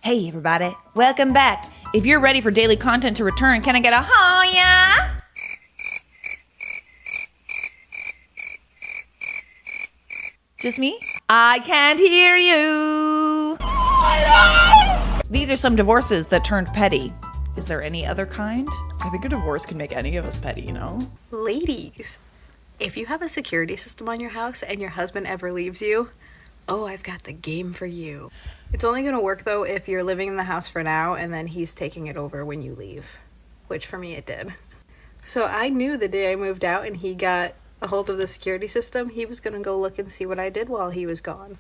Hey everybody, welcome back. If you're ready for daily content to return, can I get a oh yeah? Just me? I can't hear you. These are some divorces that turned petty. Is there any other kind? I think a divorce can make any of us petty, you know? Ladies, if you have a security system on your house and your husband ever leaves you, oh, I've got the game for you. It's only going to work, though, if you're living in the house for now and then he's taking it over when you leave, which for me it did. So I knew the day I moved out and he got a hold of the security system, he was going to go look and see what I did while he was gone.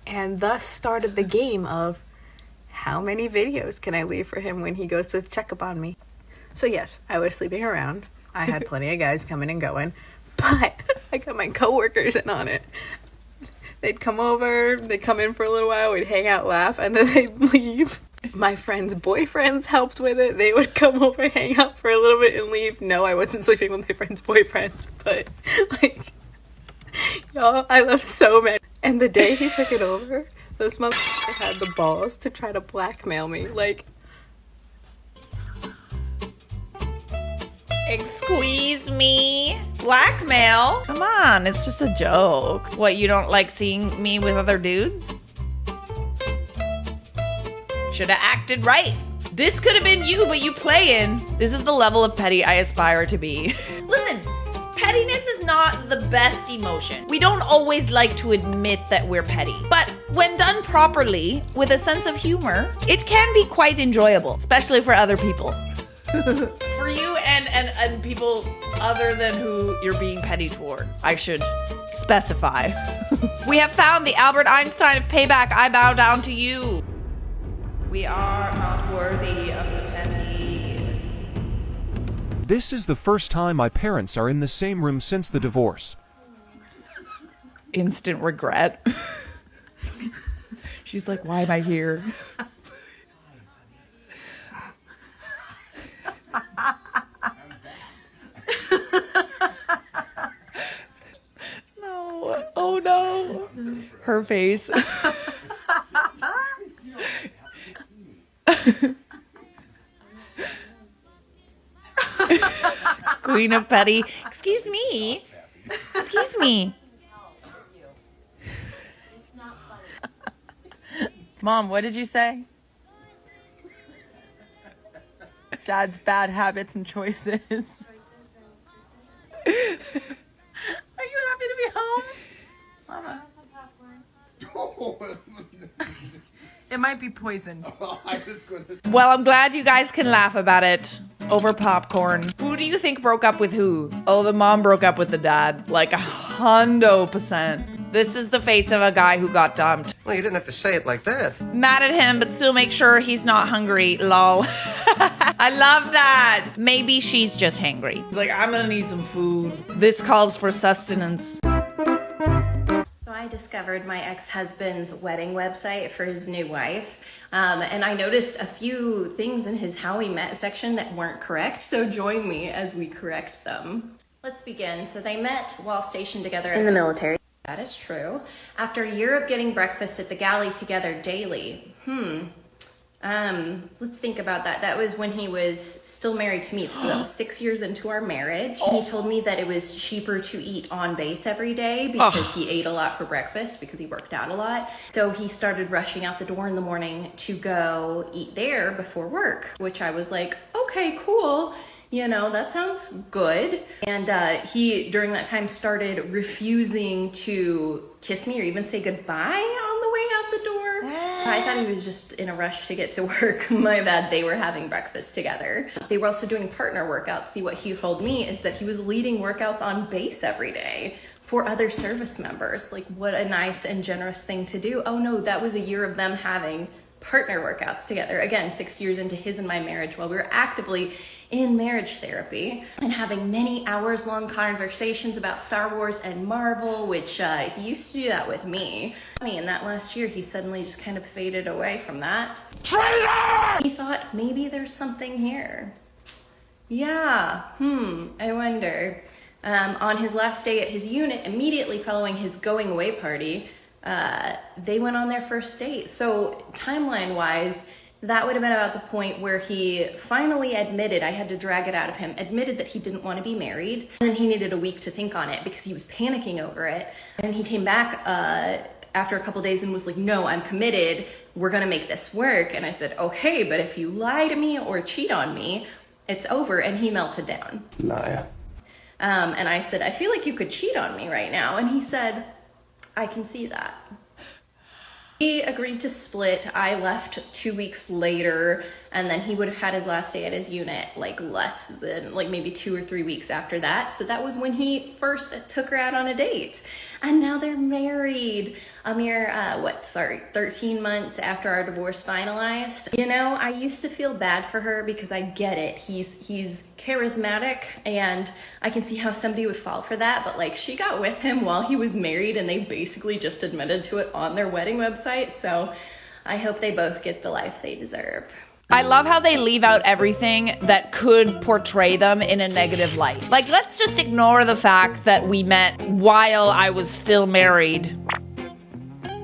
And thus started the game of how many videos can I leave for him when he goes to check up on me. So yes, I was sleeping around. I had plenty of guys coming and going, but I got my coworkers in on it. They'd come over, they'd come in for a little while, we'd hang out, laugh, and then they'd leave. My friends' boyfriends helped with it. They would come over, hang out for a little bit, and leave. No, I wasn't sleeping with my friends' boyfriends, but, like, y'all, I left so many. And the day he took it over, this motherfucker had the balls to try to blackmail me. Like, Excuse me? Blackmail? Come on, it's just a joke. What, you don't like seeing me with other dudes? Should have acted right. This could have been you, but you playing. This is the level of petty I aspire to be. Listen, pettiness is not the best emotion. We don't always like to admit that we're petty, but when done properly, with a sense of humor, it can be quite enjoyable, especially for other people. For you and people other than who you're being petty toward, I should specify. We have found the Albert Einstein of payback. I bow down to you. We are not worthy of the petty. This is the first time my parents are in the same room since the divorce. Instant regret. She's like, why am I here? No. Oh no. Her face. Queen of petty. Excuse me. Excuse me. Mom, what did you say? Dad's bad habits and choices. Are you happy to be home? Mama. It might be poison. Well, I'm glad you guys can laugh about it over popcorn. Who do you think broke up with who? Oh, the mom broke up with the dad. Like 100%. This is the face of a guy who got dumped. Well, you didn't have to say it like that. Mad at him, but still make sure he's not hungry. Lol. I love that. Maybe she's just hangry. He's like, I'm gonna need some food. This calls for sustenance. So I discovered my ex-husband's wedding website for his new wife. And I noticed a few things in his how we met section that weren't correct. So join me as we correct them. Let's begin. So they met while stationed together in the military. That is true. After a year of getting breakfast at the galley together daily. Let's think about that. That was when he was still married to me. So that was 6 years into our marriage. He told me that it was cheaper to eat on base every day because he ate a lot for breakfast because he worked out a lot. So he started rushing out the door in the morning to go eat there before work, which I was like, okay, cool. You know, that sounds good. And he, during that time, started refusing to kiss me or even say goodbye on the way out the door. I thought he was just in a rush to get to work. My bad, they were having breakfast together. They were also doing partner workouts. See, what he told me is that he was leading workouts on base every day for other service members. Like, what a nice and generous thing to do. Oh no, that was a year of them having partner workouts together. Again, 6 years into his and my marriage while we were actively in marriage therapy and having many hours-long conversations about Star Wars and Marvel, which he used to do that with me. In that last year, he suddenly just kind of faded away from that. Traitor! He thought, maybe there's something here. Yeah, I wonder. On his last day at his unit, immediately following his going away party, they went on their first date. So timeline-wise, That would have been about the point where he finally admitted, I had to drag it out of him, admitted that he didn't want to be married. And then he needed a week to think on it because he was panicking over it. And he came back after a couple days and was like, no, I'm committed. We're going to make this work. And I said, okay, but if you lie to me or cheat on me, it's over. And he melted down. Liar. And I said, I feel like you could cheat on me right now. And he said, I can see that. He agreed to split. I left 2 weeks later, and then he would have had his last day at his unit like less than like maybe 2 or 3 weeks after that. So that was when he first took her out on a date. And now they're married a mere, 13 months after our divorce finalized. You know, I used to feel bad for her because I get it. He's charismatic and I can see how somebody would fall for that. But like, she got with him while he was married and they basically just admitted to it on their wedding website. So I hope they both get the life they deserve. I love how they leave out everything that could portray them in a negative light. Like, let's just ignore the fact that we met while I was still married.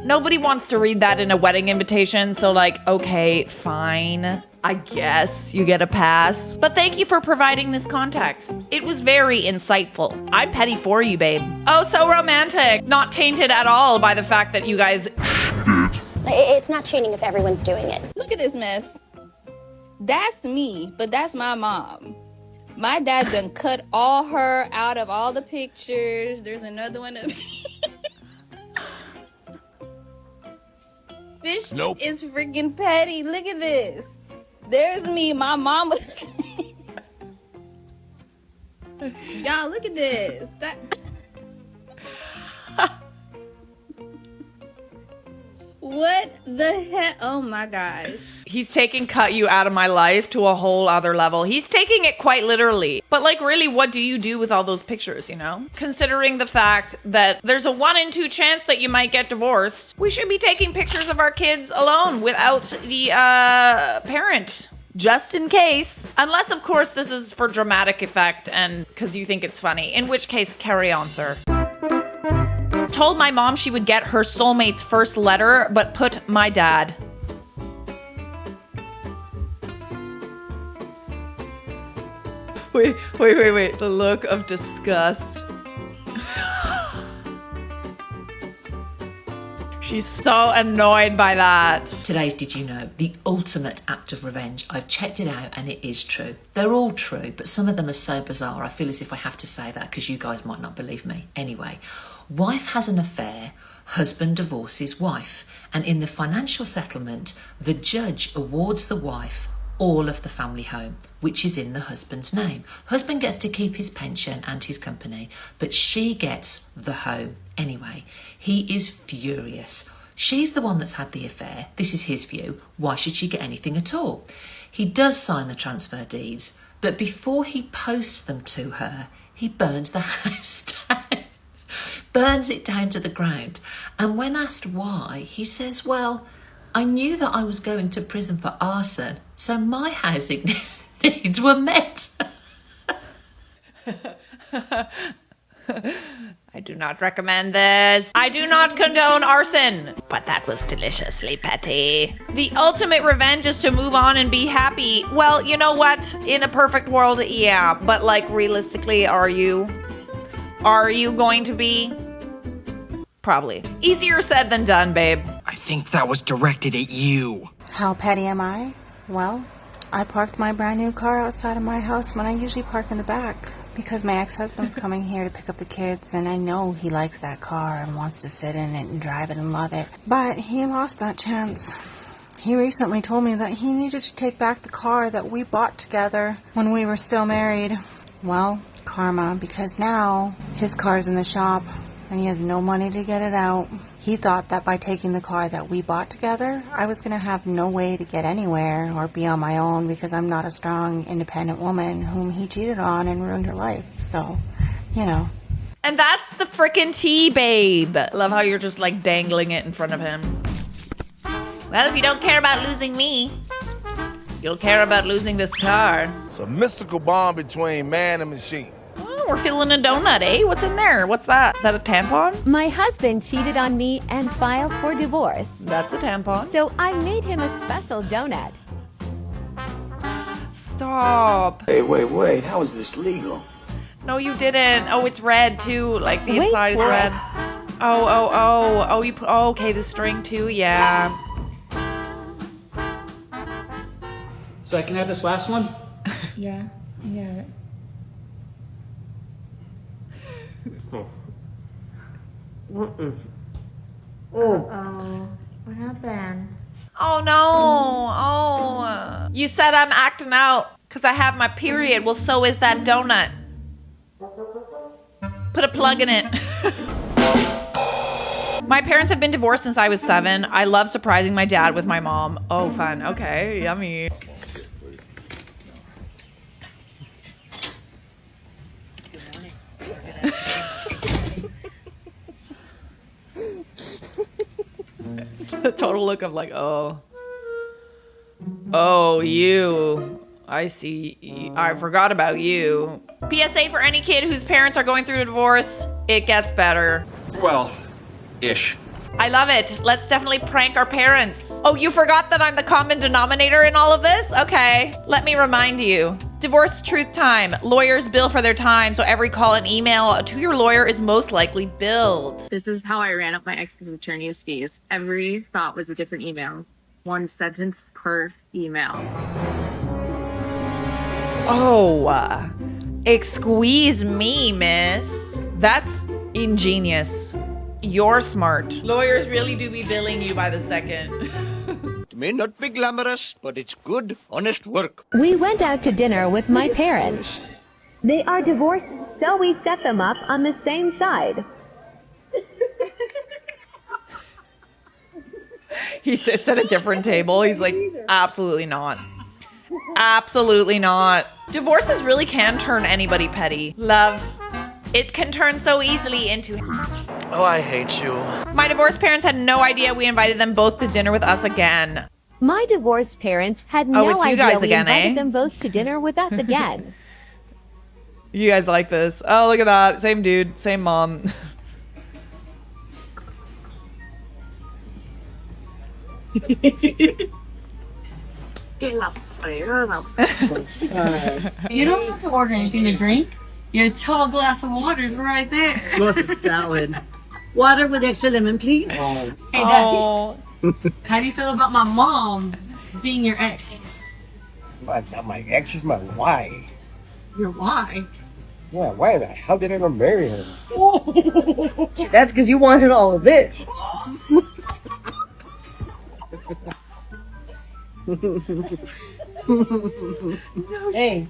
Nobody wants to read that in a wedding invitation, so like, okay, fine. I guess you get a pass. But thank you for providing this context. It was very insightful. I'm petty for you, babe. Oh, so romantic. Not tainted at all by the fact that you guys... It's not cheating if everyone's doing it. Look at this mess. That's me, but that's my mom. My dad done cut all her out of all the pictures. There's another one of me. This is freaking petty. Look at this. There's me, my mama. Y'all, look at this. What the heck? Oh my gosh. He's taking cut you out of my life to a whole other level. He's taking it quite literally. But like, really, what do you do with all those pictures, you know? Considering the fact that there's a 1 in 2 chance that you might get divorced, we should be taking pictures of our kids alone without the parent. Just in case. Unless, of course, this is for dramatic effect and because you think it's funny. In which case, carry on, sir. Told my mom she would get her soulmate's first letter, but put my dad. Wait. The look of disgust. She's so annoyed by that. Today's Did You Know? The ultimate act of revenge. I've checked it out and it is true. They're all true, but some of them are so bizarre. I feel as if I have to say that because you guys might not believe me. Anyway, wife has an affair, husband divorces wife. And in the financial settlement, the judge awards the wife all of the family home, which is in the husband's name. Husband gets to keep his pension and his company, but she gets the home. Anyway, he is furious. She's the one that's had the affair. This is his view. Why should she get anything at all? He does sign the transfer deeds, but before he posts them to her, he burns the house down. Burns it down to the ground. And when asked why, he says, well, I knew that I was going to prison for arson, so my housing needs were met. I do not recommend this. I do not condone arson. But that was deliciously petty. The ultimate revenge is to move on and be happy. Well, you know what? In a perfect world, yeah. But like, realistically, are you? Are you going to be? Probably. Easier said than done, babe. I think that was directed at you. How petty am I? Well, I parked my brand new car outside of my house when I usually park in the back because my ex-husband's coming here to pick up the kids and I know he likes that car and wants to sit in it and drive it and love it. But he lost that chance. He recently told me that he needed to take back the car that we bought together when we were still married. Well, karma, because now his car's in the shop and he has no money to get it out. He thought that by taking the car that we bought together, I was going to have no way to get anywhere or be on my own because I'm not a strong, independent woman whom he cheated on and ruined her life. So, you know. And that's the frickin' tea, babe. Love how you're just like dangling it in front of him. Well, if you don't care about losing me, you'll care about losing this car. It's a mystical bond between man and machine. Oh, we're feeling a donut, eh? What's in there? What's that? Is that a tampon? My husband cheated on me and filed for divorce. That's a tampon. So I made him a special donut. Stop. Hey, wait. How is this legal? No, you didn't. Oh, it's red too. Like the Wait, inside is what? red. Oh, you put, oh, okay, the string too, yeah. So I can have this last one? Yeah, you got it. Uh-oh. What happened? Oh no, oh. You said I'm acting out because I have my period. Well, so is that donut. Put a plug in it. My parents have been divorced since I was 7. I love surprising my dad with my mom. Oh, fun. Okay, yummy. The total look of like, oh, you. I see. I forgot about you. PSA for any kid whose parents are going through a divorce, it gets better. Well, ish. I love it. Let's definitely prank our parents. Oh, you forgot that I'm the common denominator in all of this? Okay. Let me remind you. Divorce truth time. Lawyers bill for their time, so every call and email to your lawyer is most likely billed. This is how I ran up my ex's attorney's fees. Every thought was a different email. 1 sentence per email. Oh, excuse me, miss. That's ingenious. You're smart. Lawyers really do be billing you by the second. It may not be glamorous, but it's good, honest work. We went out to dinner with my parents. They are divorced, so we set them up on the same side. He sits at a different table. He's like, absolutely not. Absolutely not. Divorces really can turn anybody petty. Love. It can turn so easily into... Oh, I hate you. My divorced parents had no idea we invited them both to dinner with us again. My divorced parents had no it's you idea guys we again, invited eh? them both to dinner with us again. You guys like this. Oh, look at that. Same dude, same mom. You don't have to order anything to drink. Your tall glass of water is right there. Look at salad. Water with extra lemon, please. Hey, Daddy. How do you feel about my mom being your ex? My ex is my wife. Your why? Yeah, why the hell did I ever marry her? That's because you wanted all of this. Hey.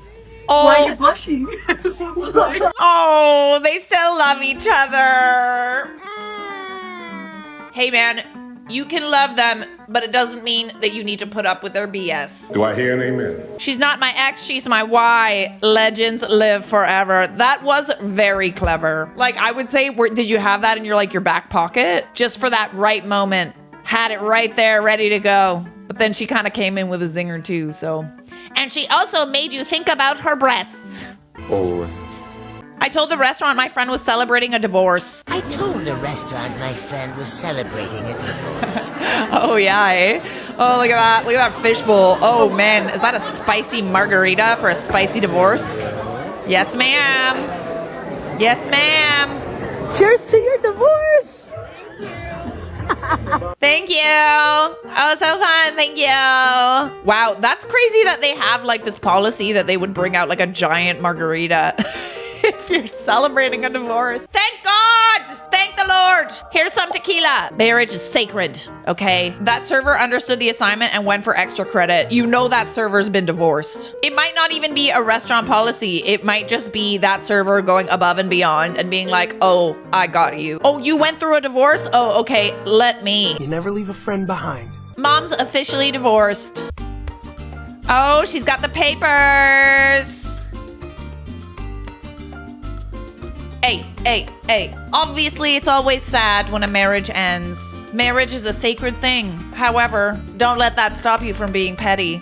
Oh. Why are you blushing? Oh, they still love each other. Hey, man, you can love them, but it doesn't mean that you need to put up with their BS. Do I hear an amen? She's not my ex, she's my why. Legends live forever. That was very clever. Like, I would say, did you have that in your back pocket? Just for that right moment. Had it right there, ready to go. But then she kind of came in with a zinger too, so. And she also made you think about her breasts. Oh. I told the restaurant my friend was celebrating a divorce. I told the restaurant my friend was celebrating a divorce. Oh, yeah, eh? Oh, look at that. Look at that fishbowl. Oh, man. Is that a spicy margarita for a spicy divorce? Yes, ma'am. Yes, ma'am. Cheers to your divorce. Thank you. Oh, so fun. Thank you. Wow, that's crazy that they have this policy that they would bring out a giant margarita if you're celebrating a divorce. Thank God. Thank the Lord. Here's some tequila. Marriage is sacred, okay? That server understood the assignment and went for extra credit. You know that server's been divorced. It might not even be a restaurant policy. It might just be that server going above and beyond and being like, oh, I got you. Oh, you went through a divorce? Oh, okay, let me. You never leave a friend behind. Mom's officially divorced. Oh, she's got the papers. Hey. Obviously, it's always sad when a marriage ends. Marriage is a sacred thing. However, don't let that stop you from being petty.